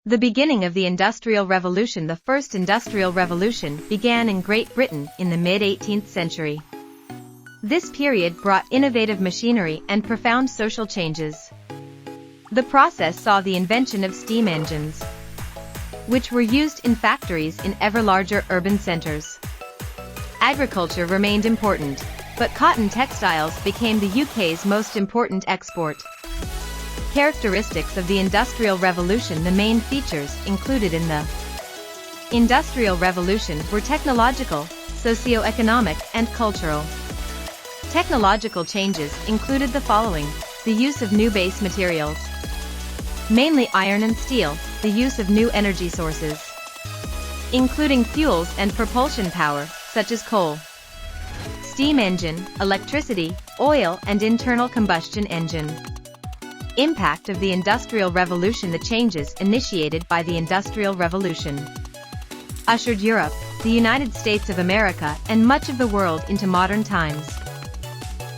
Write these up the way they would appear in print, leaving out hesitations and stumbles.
The beginning of the Industrial Revolution. The first Industrial Revolution began in Great Britain in the mid-18th century. This period brought innovative machinery and profound social changes. The process saw the invention of steam engines, which were used in factories in ever larger urban centers. Agriculture remained important, but cotton textiles became the UK's most important export. Characteristics of the Industrial Revolution. The main features included in the Industrial Revolution were technological, socio-economic, and cultural. Technological changes included the following: the use of new base materials, mainly iron and steel, the use of new energy sources, including fuels and propulsion power, such as coal, steam engine, electricity, oil, and internal combustion engine. Impact of the Industrial Revolution. The changes initiated by the Industrial Revolution ushered Europe, the United States of America, and much of the world into modern times.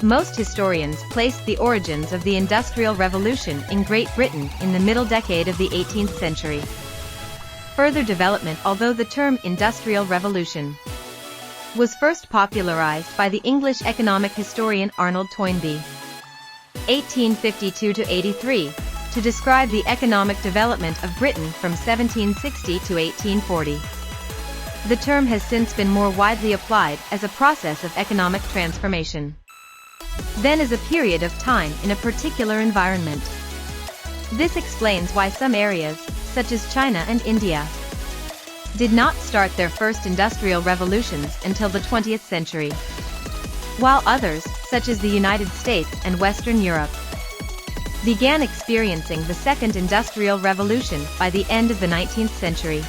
Most historians placed the origins of the Industrial Revolution in Great Britain in the middle decade of the 18th century. Further development. Although the term Industrial Revolution was first popularized by the English economic historian Arnold Toynbee, 1852–83, to describe the economic development of Britain from 1760 to 1840. The term has since been more widely applied as a process of economic transformation than as a period of time in a particular environment. This explains why some areas, such as China and India, did not start their first industrial revolutions until the 20th century, while others, such as the United States and Western Europe, began experiencing the Second Industrial Revolution by the end of the 19th century.